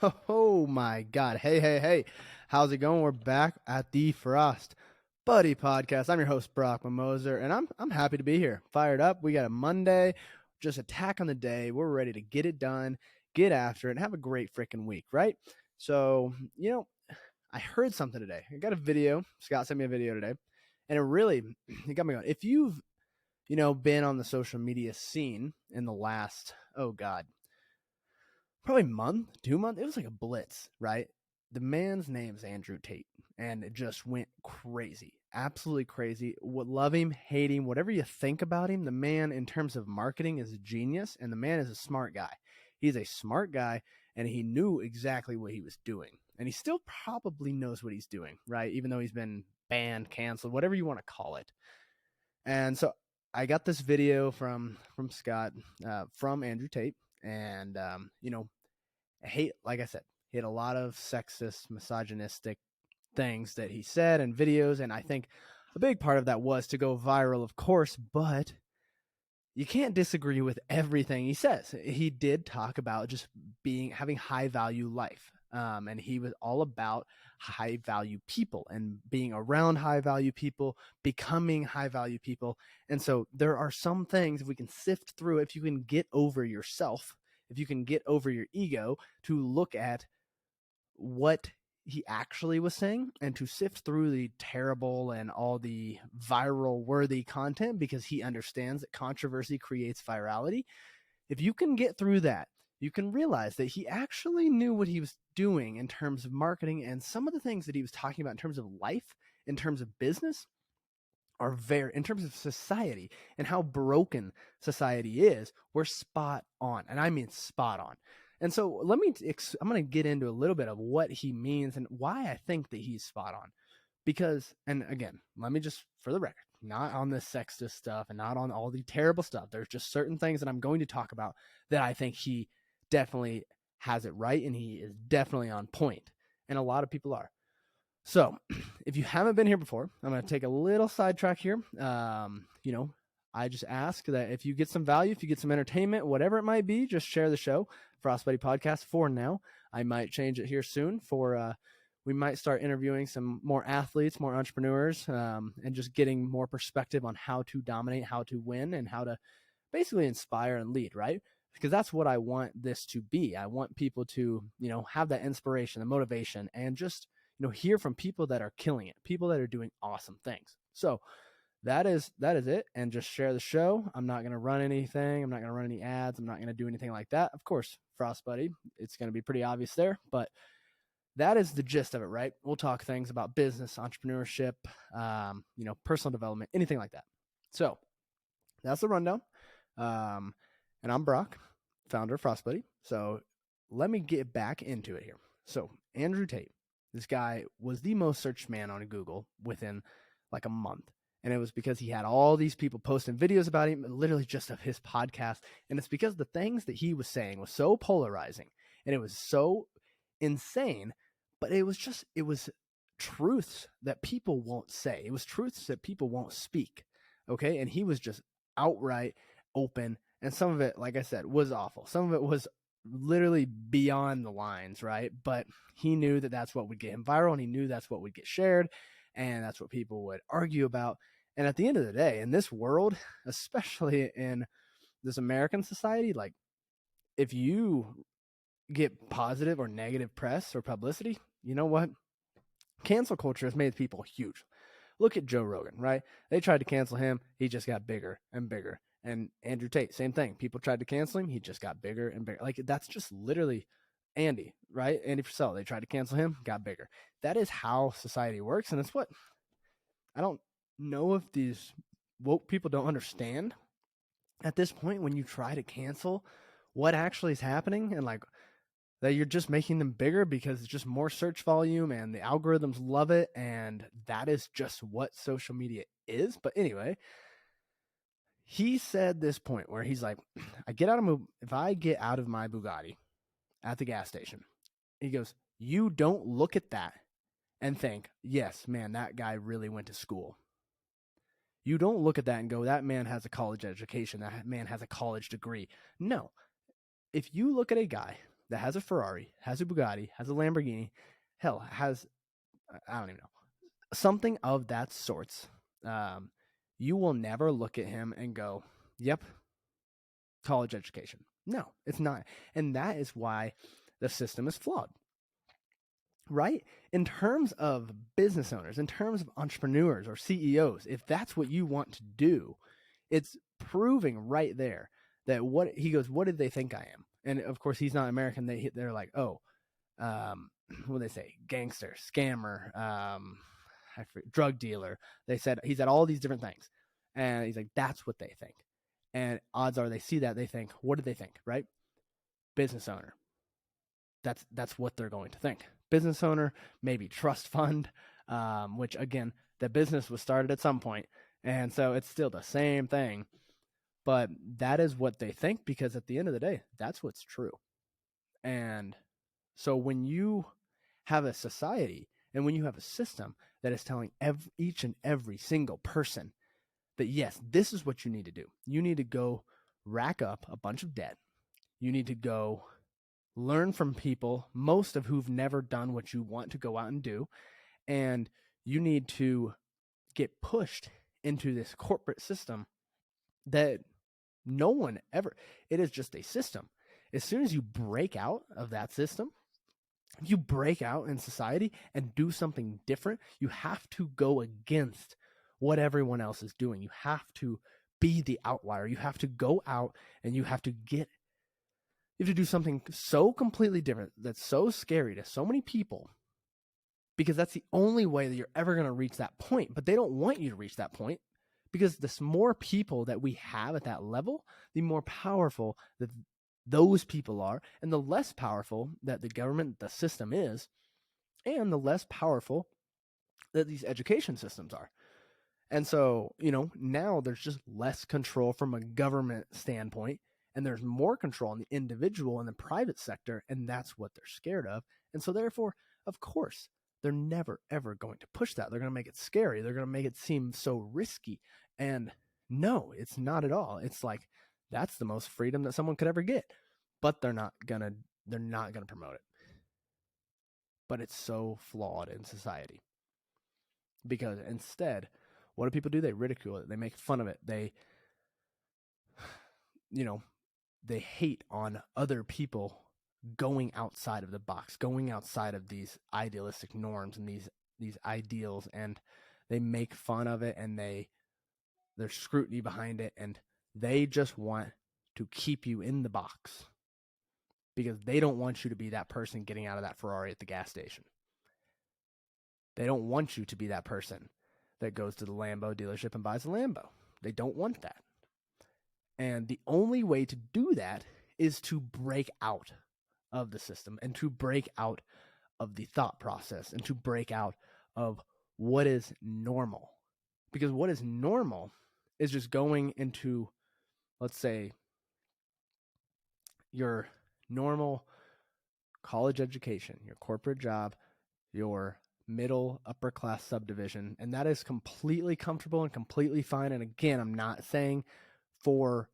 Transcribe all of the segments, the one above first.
Oh my God. Hey. How's it going? We're back at the Frost Buddy Podcast. I'm your host, Brock Mimoser, and I'm happy to be here. Fired up. We got a Monday, just attack on the day. We're ready to get it done, get after it, and have a great freaking week, right? So, I heard something today. I got a video. Scott sent me a video today, and it got me going. If you've, been on the social media scene in the last, oh God, probably month, 2 months. It was like a blitz, right? The man's name is Andrew Tate, and it just went crazy, absolutely crazy. Love him, hate him, whatever you think about him, the man in terms of marketing is a genius, and the man is a smart guy. He's a smart guy, and he knew exactly what he was doing, and he still probably knows what he's doing, right? Even though he's been banned, canceled, whatever you want to call it. And so I got this video from Scott, from Andrew Tate, and like I said, he had a lot of sexist, misogynistic things that he said in videos, and I think a big part of that was to go viral, of course, but you can't disagree with everything he says. He did talk about just having high value life. And he was all about high value people and being around high value people, becoming high value people. And so there are some things, if we can sift through, if you can get over yourself, if you can get over your ego to look at what he actually was saying and to sift through the terrible and all the viral worthy content, because he understands that controversy creates virality. If you can get through that, you can realize that he actually knew what he was doing in terms of marketing, and some of the things that he was talking about in terms of life, in terms of business, are very, in terms of society and how broken society is, we're spot on. And I mean spot on. And so I'm going to get into a little bit of what he means and why I think that he's spot on. Because, and again, let me just, for the record, not on this sexist stuff and not on all the terrible stuff. There's just certain things that I'm going to talk about that I think he definitely has it right, and he is definitely on point. And a lot of people are. So, if you haven't been here before, I'm going to take a little sidetrack here. I just ask that if you get some value, if you get some entertainment, whatever it might be, just share the show. Frostbuddy Podcast for now. I might change it here soon we might start interviewing some more athletes, more entrepreneurs, and just getting more perspective on how to dominate, how to win, and how to basically inspire and lead, right? Because that's what I want this to be. I want people to, have that inspiration, the motivation, and just, hear from people that are killing it, people that are doing awesome things. So that is it. And just share the show. I'm not going to run anything. I'm not going to run any ads. I'm not going to do anything like that. Of course, Frostbuddy, it's going to be pretty obvious there, but that is the gist of it, right? We'll talk things about business, entrepreneurship, personal development, anything like that. So that's the rundown. And I'm Brock, founder of Frostbuddy. So let me get back into it here. So Andrew Tate, this guy was the most searched man on Google within like a month. And it was because he had all these people posting videos about him, literally just of his podcast. And it's because the things that he was saying was so polarizing and it was so insane, but it was truths that people won't say. It was truths that people won't speak. Okay. And he was just outright open. And some of it, like I said, was awful. Some of it was literally beyond the lines, right? But he knew that that's what would get him viral, and he knew that's what would get shared, and that's what people would argue about. And at the end of the day, in this world, especially in this American society, like if you get positive or negative press or publicity, you know what? Cancel culture has made people huge. Look at Joe Rogan, right? They tried to cancel him. He just got bigger and bigger. And Andrew Tate, same thing. People tried to cancel him. He just got bigger and bigger. Like, that's just literally Andy, right? Andy Frisell. They tried to cancel him, got bigger. That is how society works. And it's what I don't know if these woke people don't understand at this point when you try to cancel what actually is happening, and like that you're just making them bigger because it's just more search volume and the algorithms love it. And that is just what social media is. But anyway, he said this point where he's like, if I get out of my Bugatti at the gas station, he goes, you don't look at that and think, yes, man, that guy really went to school. You don't look at that and go, that man has a college education. That man has a college degree. No. If you look at a guy that has a Ferrari, has a Bugatti, has a Lamborghini, hell, has, I don't even know, something of that sorts, you will never look at him and go, yep, college education. No, it's not. And that is why the system is flawed, right? In terms of business owners, in terms of entrepreneurs or CEOs, if that's what you want to do, it's proving right there that what he goes, what did they think I am? And of course, he's not American. They're like, oh, what do they say? Gangster, scammer, drug dealer. They said he's at all these different things. And he's like, that's what they think. And odds are they see that, they think, what do they think, right? Business owner. That's what they're going to think. Business owner, maybe trust fund, which again, the business was started at some point, and so it's still the same thing. But that is what they think, because at the end of the day, that's what's true. And so when you have a society and when you have a system that is telling each and every single person that, yes, this is what you need to do. You need to go rack up a bunch of debt. You need to go learn from people, most of who've never done what you want to go out and do. And you need to get pushed into this corporate system that no one ever, it is just a system. As soon as you break out of that system, you break out in society and do something different, you have to go against what everyone else is doing. You have to be the outlier. You have to go out and you have to do something so completely different that's so scary to so many people, because that's the only way that you're ever going to reach that point. But they don't want you to reach that point, because the more people that we have at that level, the more powerful that those people are, and the less powerful that the government, the system is, and the less powerful that these education systems are. And so, now there's just less control from a government standpoint, and there's more control in the individual and the private sector, and that's what they're scared of. And so therefore, of course, they're never, ever going to push that. They're going to make it scary. They're going to make it seem so risky. And no, it's not at all. It's like, that's the most freedom that someone could ever get. But they're not going to promote it. But it's so flawed in society. Because instead, what do people do? They ridicule it. They make fun of it. They hate on other people going outside of the box, going outside of these idealistic norms and these ideals, and they make fun of it, and there's scrutiny behind it, and they just want to keep you in the box because they don't want you to be that person getting out of that Ferrari at the gas station. They don't want you to be that person that goes to the Lambo dealership and buys a Lambo. They don't want that. And the only way to do that is to break out of the system and to break out of the thought process and to break out of what is normal. Because what is normal is just going into, let's say, your normal college education, your corporate job, your middle upper class subdivision, and that is completely comfortable and completely fine. And again, I'm not saying for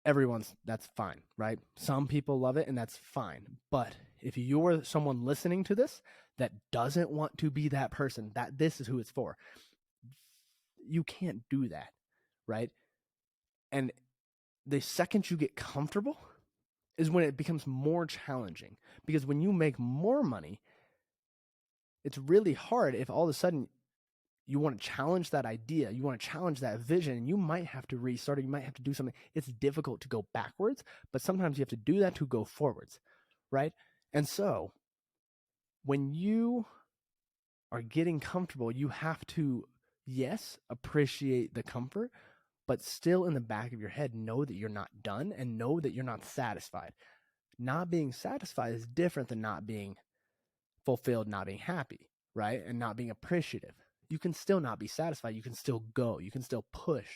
everyone's, that's fine, right? Some people love it and that's fine. But if you're someone listening to this that doesn't want to be that person, that this is who it's for, you can't do that, right? And the second you get comfortable is when it becomes more challenging, because when you make more money, it's really hard if all of a sudden you want to challenge that idea, you want to challenge that vision, and you might have to restart it, you might have to do something. It's difficult to go backwards, but sometimes you have to do that to go forwards, right? And so when you are getting comfortable, you have to, yes, appreciate the comfort, but still in the back of your head, know that you're not done and know that you're not satisfied. Not being satisfied is different than not being fulfilled, not being happy, right? And not being appreciative. You can still not be satisfied. You can still go. You can still push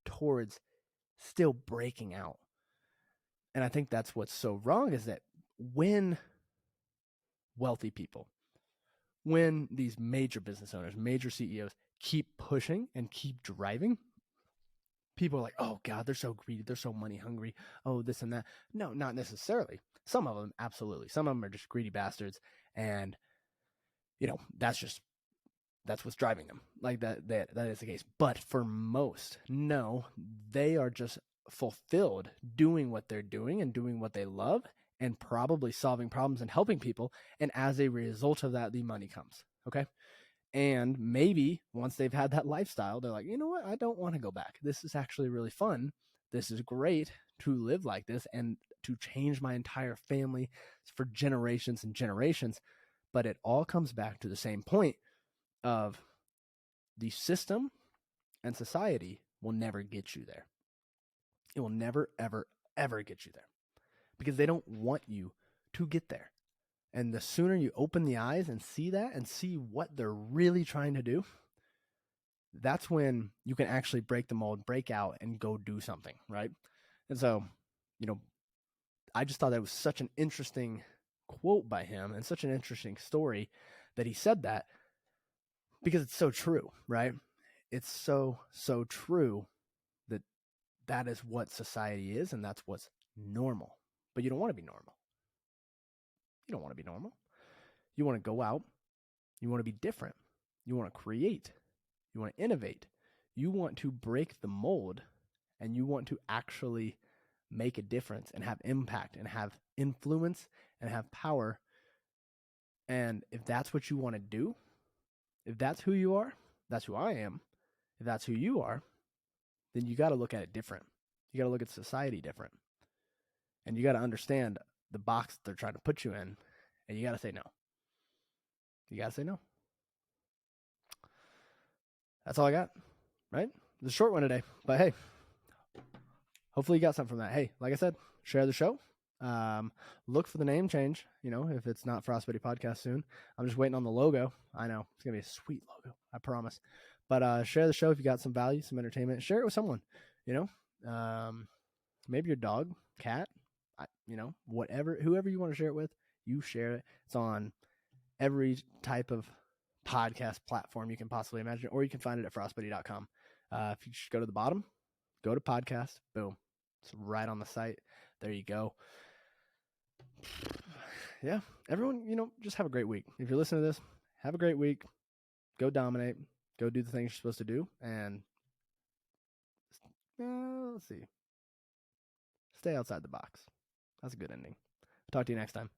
towards still breaking out. And I think that's what's so wrong, is that when wealthy people, when these major business owners, major CEOs keep pushing and keep driving, people are like, oh God, they're so greedy. They're so money hungry. Oh, this and that. No, not necessarily. Some of them, absolutely. Some of them are just greedy bastards. And, that's what's driving them. Like that is the case. But for most, no, they are just fulfilled doing what they're doing and doing what they love and probably solving problems and helping people. And as a result of that, the money comes. Okay. And maybe once they've had that lifestyle, they're like, you know what? I don't want to go back. This is actually really fun. This is great to live like this and to change my entire family for generations and generations. But it all comes back to the same point of the system and society will never get you there. It will never, ever, ever get you there because they don't want you to get there. And the sooner you open the eyes and see that and see what they're really trying to do, that's when you can actually break the mold, break out, and go do something, right? And so, I just thought that was such an interesting quote by him and such an interesting story that he said that because it's so true, right? It's so, so true that is what society is and that's what's normal. But you don't want to be normal. You don't want to be normal. You want to go out. You want to be different. You want to create. You want to innovate. You want to break the mold and you want to actually make a difference and have impact and have influence and have power. And if that's what you want to do, if that's who you are, that's who I am. If that's who you are, then you got to look at it different. You got to look at society different. And you got to understand the box they're trying to put you in. And you got to say no. You got to say no. That's all I got, right? It's a short one today. But hey, hopefully you got something from that. Hey, like I said, share the show. Look for the name change, if it's not Frost Buddy Podcast soon. I'm just waiting on the logo. I know. It's going to be a sweet logo. I promise. But share the show if you got some value, some entertainment. Share it with someone, maybe your dog, cat, whatever, whoever you want to share it with, you share it. It's on every type of podcast platform you can possibly imagine, or you can find it at frostbuddy.com. If you just go to the bottom, go to podcast, boom. It's right on the site. There you go. Yeah, everyone, just have a great week. If you're listening to this, have a great week. Go dominate. Go do the things you're supposed to do. And let's see. Stay outside the box. That's a good ending. Talk to you next time.